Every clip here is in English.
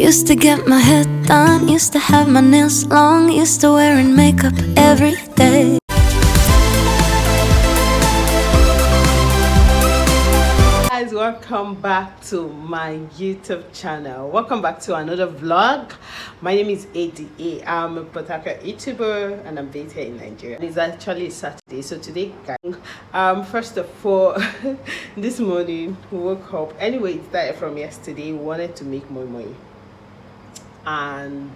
Used to get my hair done, used to have my nails long, used to wearing makeup every day. Guys, welcome back to my YouTube channel. Welcome back to another vlog. My name is Ada. I'm a Port Harcourt YouTuber and I'm based here in Nigeria. It's actually Saturday, so today, guys, first of all, this morning we woke up. Anyway, it started from yesterday. We wanted to make more money, and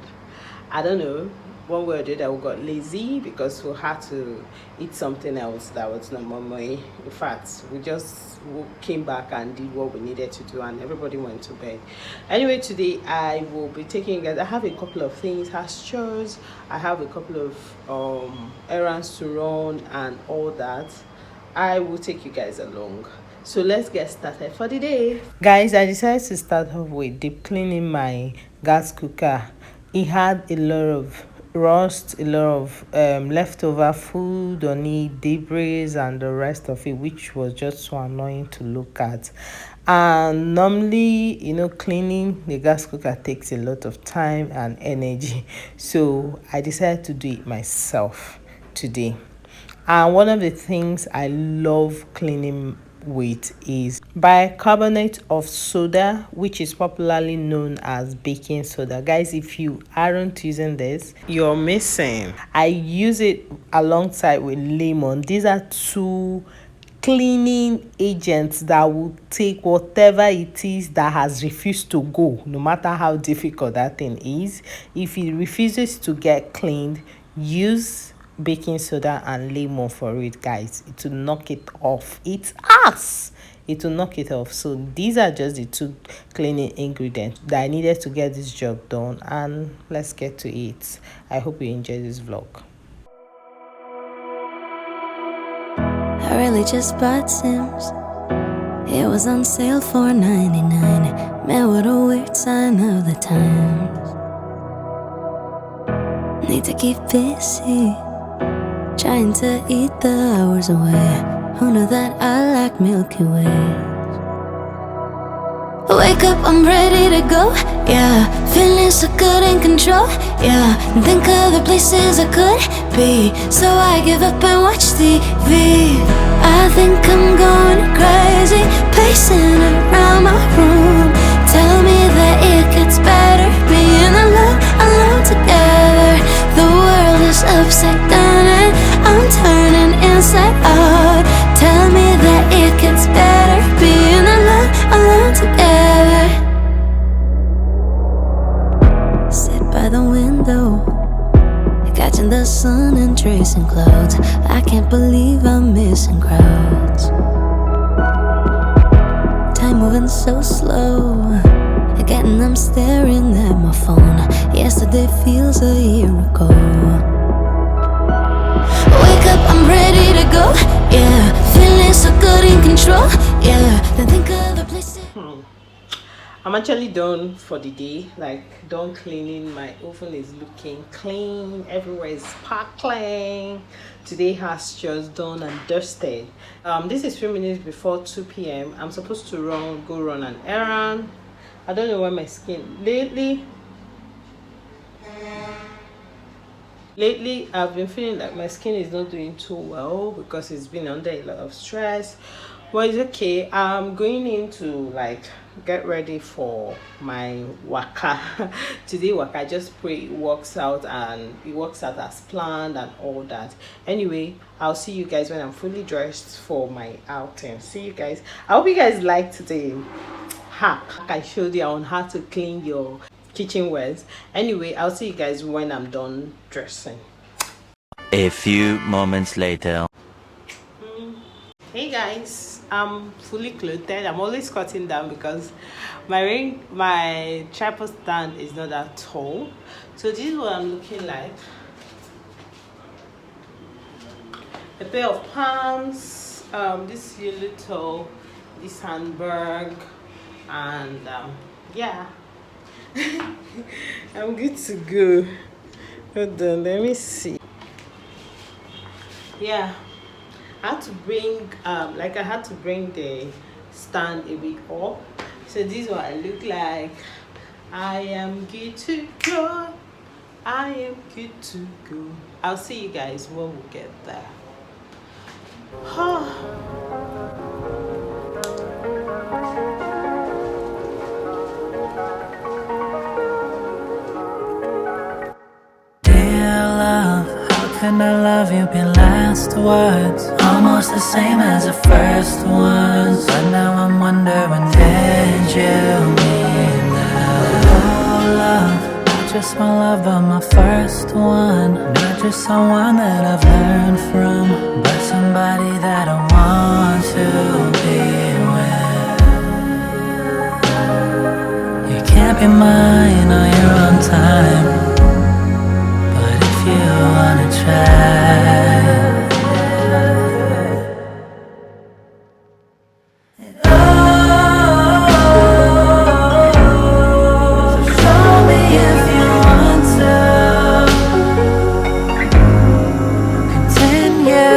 I don't know, one way or the other we got lazy because we had to eat something else that was not more money. In fact, we came back and did what we needed to do, and everybody went to bed. Anyway, today I will be taking you guys. I have a couple of things as chores. I have a couple of errands to run and all that. I will take you guys along. So let's get started for the day. Guys, I decided to start off with deep cleaning my gas cooker. It had a lot of rust, a lot of leftover food on it, debris and the rest of it, which was just so annoying to look at. And normally, you know, cleaning the gas cooker takes a lot of time and energy, so I decided to do it myself today. And one of the things I love cleaning with is bicarbonate of soda, which is popularly known as baking soda. Guys, if you aren't using this, you're missing. I use it alongside with lemon. These are two cleaning agents that will take whatever it is that has refused to go, no matter how difficult that thing is. If it refuses to get cleaned, use baking soda and lemon for it, guys. It will knock it off. It will knock it off. So these are just the two cleaning ingredients that I needed to get this job done, and let's get to it. I hope you enjoy this vlog. I really just bought Sims. It was on sale for $99. Man, what a weird sign of the times. Need to keep busy, trying to eat the hours away. Who knew that I like Milky Way? Wake up, I'm ready to go, yeah. Feeling so good in control, yeah. And think of the places I could be, so I give up and watch TV. I think I'm going crazy, pacing around my room. Tell me that it gets better being alone together. The world is upside down and I'm turning inside out. Tell me that it gets better being alone together. Sit by the window, catching the sun and tracing clouds. I can't believe I'm missing crowds. Time moving so slow, again I'm staring at my phone. Yesterday feels a year ago. Wake up, I'm ready to go, yeah. Feeling so good in control, yeah. Then think of the places. I'm actually done for the day, like done cleaning. My oven is looking clean, everywhere is sparkling. Today has just done and dusted. This is 3 minutes before 2 p.m. I'm supposed to go run an errand. I don't know why my skin lately I've been feeling like my skin is not doing too well because it's been under a lot of stress. Well, it's okay. I'm going in to like get ready for my waka. Today waka, I just pray it works out and it works out as planned and all that. Anyway, I'll see you guys when I'm fully dressed for my outing. See you guys. I hope you guys liked today hack I showed you on how to clean your kitchenwares. Anyway, I'll see you guys when I'm done dressing. A few moments later. Hey guys, I'm fully clothed. I'm always cutting down because my tripod stand is not that tall. So this is what I'm looking like. A pair of pants, this yellow toe, this handbag, and yeah. I'm good to go. Hold on, let me see. Yeah, I had to bring I had to bring the stand a bit up. So this is what I look like. I am good to go. I am good to go. I'll see you guys when we get there. Dear love, how can I love you? Been last words almost the same as the first ones, but now I'm wondering, did you mean that? Oh love, not just my love, but my first one. Not just someone that I've learned from, but somebody that I want to be with. You can't be mine on your own time, but if you wanna try, oh, so show me if you want to continue.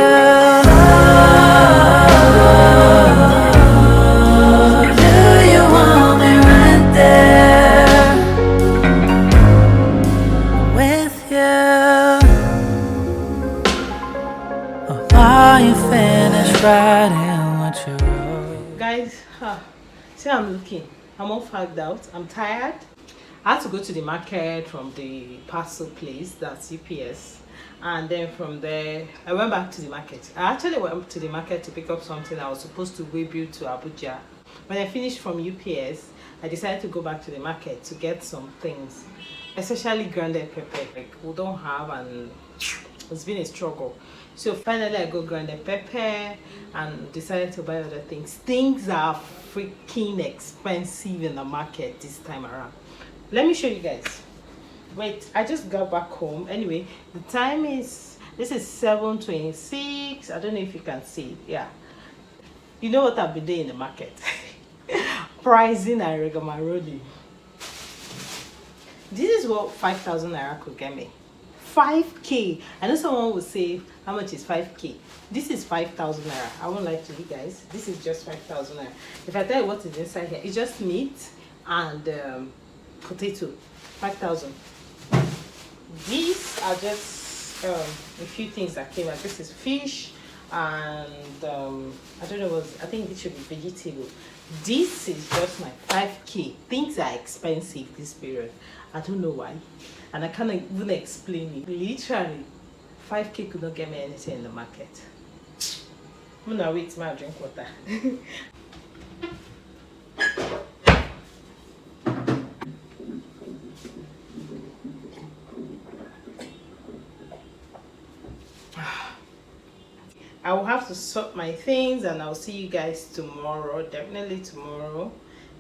Do you want me right there with you? Or are you finished writing what you wrote? Guys, see, I'm looking. I'm all fagged out. I'm tired. I had to go to the market from the parcel place, that's UPS, and then from there I went back to the market. I actually went to the market to pick up something I was supposed to Webu to Abuja. When I finished from UPS, I decided to go back to the market to get some things, especially grounded pepper. Like we don't have, and it's been a struggle. So finally I got grounded pepper and decided to buy other things. Things are freaking expensive in the market this time around. Let me show you guys. Wait, I just got back home. Anyway, the time is, this is 7:26. I don't know if you can see it. Yeah, you know what I've been doing in the market. Pricing and rigmarole. This is what 5,000 naira could get me. 5k. I know someone will say, how much is 5k? This is 5,000 naira. I won't lie to you guys. This is just 5,000 naira. If I tell you what is inside here, it's just meat and potato. 5,000. These are just a few things that came out. This is fish and I don't know what, I think this should be vegetable. This is just my 5k. Things are expensive this period. I don't know why, and I can't even explain it. Literally 5k could not get me anything in the market. I'm gonna wait till I drink water. I will have to sort my things and I'll see you guys tomorrow. Definitely tomorrow.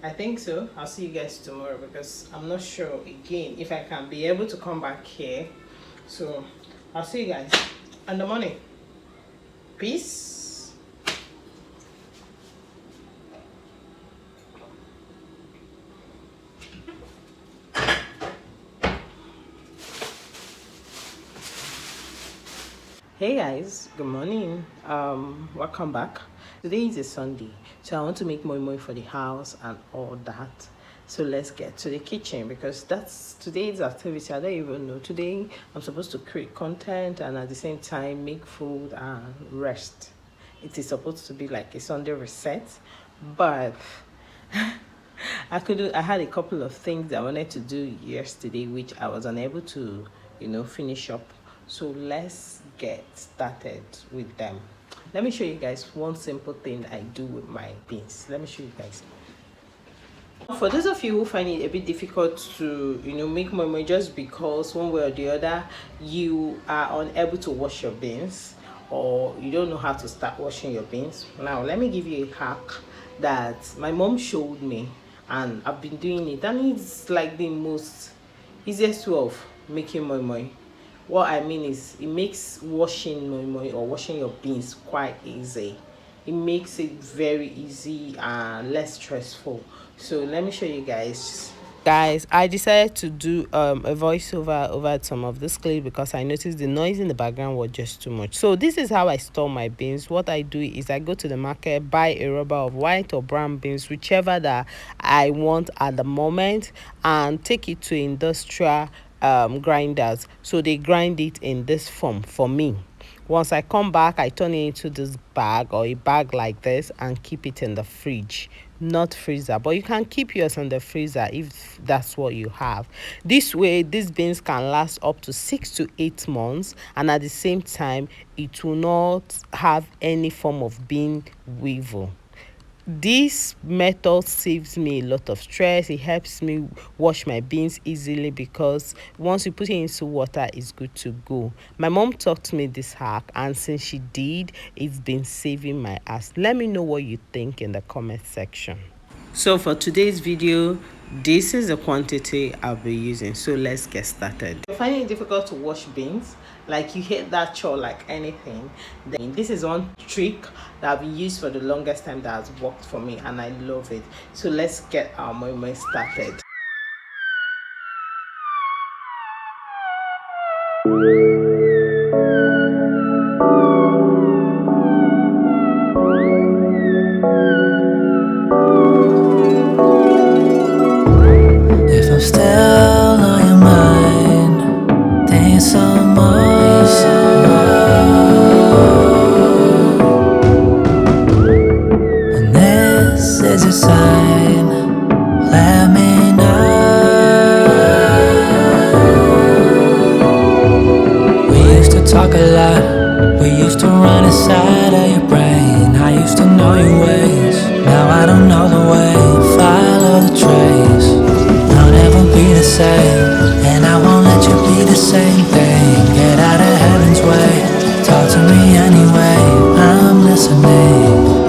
I think so. I'll see you guys tomorrow because I'm not sure again if I can be able to come back here. So I'll see you guys in the morning. Peace. Hey guys, good morning. Welcome back. Today is a Sunday, so I want to make more for the house and all that. So let's get to the kitchen because that's today's activity. I don't even know. Today I'm supposed to create content and at the same time make food and rest. It is supposed to be like a Sunday reset, but I had a couple of things I wanted to do yesterday which I was unable to, finish up. So let's get started with them. Let me show you guys one simple thing I do with my beans. Let me show you guys. For those of you who find it a bit difficult to make moi just because one way or the other you are unable to wash your beans or you don't know how to start washing your beans, now let me give you a hack that my mom showed me and I've been doing it, and it's like the most easiest way of making moi. What I mean is it makes washing moi or washing your beans quite easy. It makes it very easy and less stressful. So let me show you guys Guys, I decided to do a voiceover over some of this clip because I noticed the noise in the background was just too much. So this is how I store my beans. What I do is I go to the market, buy a rubber of white or brown beans, whichever that I want at the moment, and take it to industrial grinders, so they grind it in this form for me. Once I come back, I turn it into this bag or a bag like this and keep it in the fridge, not freezer, but you can keep yours in the freezer if that's what you have. This way, these beans can last up to 6 to 8 months, and at the same time it will not have any form of bean weevil. This method saves me a lot of stress. It helps me wash my beans easily because once you put it into water, it's good to go. My mom taught me this hack, and since she did, it's been saving my ass. Let me know what you think in the comment section. So for today's video, this is the quantity I'll be using, so let's get started. If you're finding it difficult to wash beans, like you hate that chore like anything, then this is one trick that I've been used for the longest time that has worked for me, and I love it. So let's get our moi started. Still on your mind, think some more. And this is a sign, let me know. We used to talk a lot, we used to run inside of your brain. I used to know your ways, now I don't know the way. Follow the trace, I'll never be the same, and I won't let you be the same thing. Get out of heaven's way, talk to me anyway, I'm listening.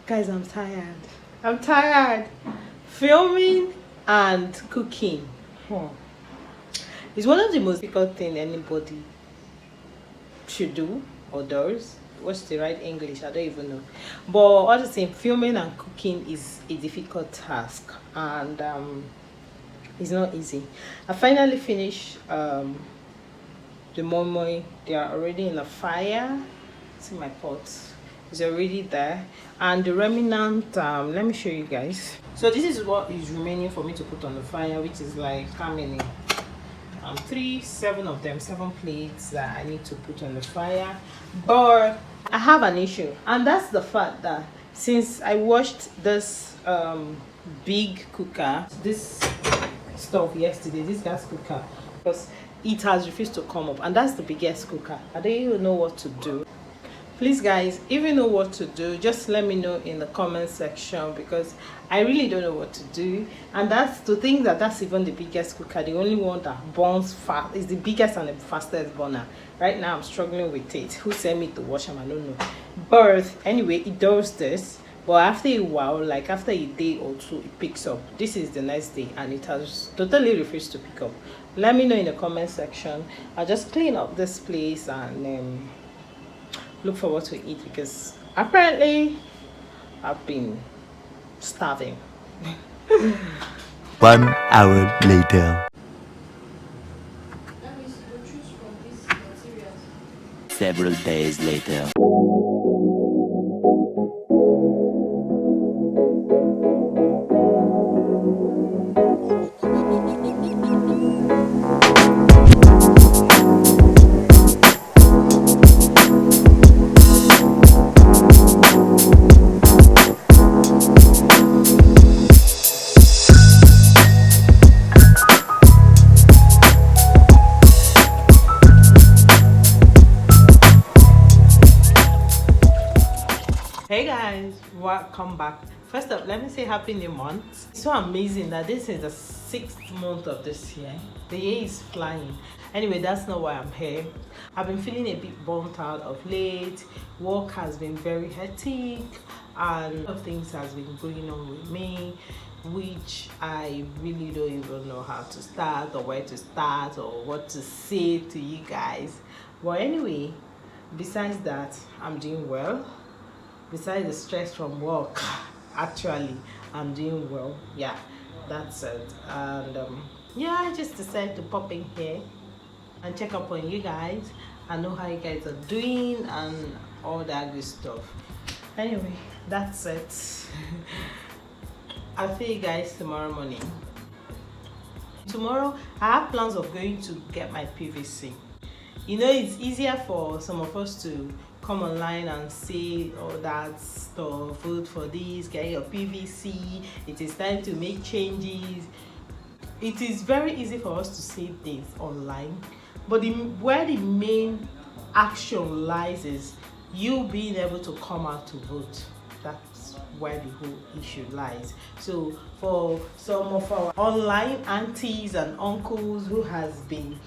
Guys, I'm tired. Filming and cooking. It's one of the most difficult things anybody should do or does. What's the right English? I don't even know. But all the same, filming and cooking is a difficult task, and it's not easy. I finally finished the moi. They are already in the fire. See my pot is already there, and the remnant, let me show you guys. So this is what is remaining for me to put on the fire, which is like how many, 7 of them, 7 plates that I need to put on the fire. But I have an issue, and that's the fact that since I washed this big cooker, this stuff yesterday, this gas cooker, because it has refused to come up, and that's the biggest cooker. I don't even know what to do. Please guys, if you know what to do, just let me know in the comment section, because I really don't know what to do. And that's to think that that's even the biggest cooker, the only one that burns fast, is the biggest and the fastest burner. Right now I'm struggling with it. Who sent me to wash them? I don't know. But anyway, it does this, but after a while, like after a day or two, it picks up. This is the next day and it has totally refused to pick up. Let me know in the comment section. I'll just clean up this place and look forward to eat, because apparently I've been starving. 1 hour later. Several days later. Hey guys, welcome back. First up, let me say happy new month. It's so amazing that this is the 6th month of this year. The year is flying. Anyway, that's not why I'm here. I've been feeling a bit burnt out of late. Work has been very hectic and a lot of things has been going on with me, which I really don't even know how to start or where to start or what to say to you guys. But anyway, besides that, I'm doing well. Besides the stress from work, actually I'm doing well. Yeah, that's it. And yeah, I just decided to pop in here and check up on you guys and know how you guys are doing and all that good stuff. Anyway, that's it. I'll see you guys tomorrow morning. Tomorrow I have plans of going to get my PVC. You know, it's easier for some of us to come online and say all that stuff, vote for this, get your PVC, it is time to make changes. It is very easy for us to say things online, but where the main action lies is you being able to come out to vote. That's where the whole issue lies. So for some of our online aunties and uncles who has been,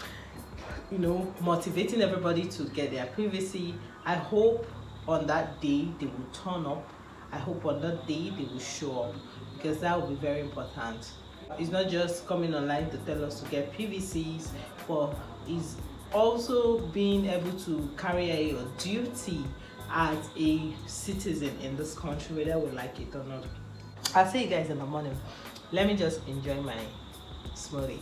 you know, motivating everybody to get their privacy, I hope on that day they will turn up. I hope on that day they will show up, because that will be very important. It's not just coming online to tell us to get PVCs, but it's also being able to carry out your duty as a citizen in this country, whether we like it or not. I'll see you guys in the morning. Let me just enjoy my smoothie.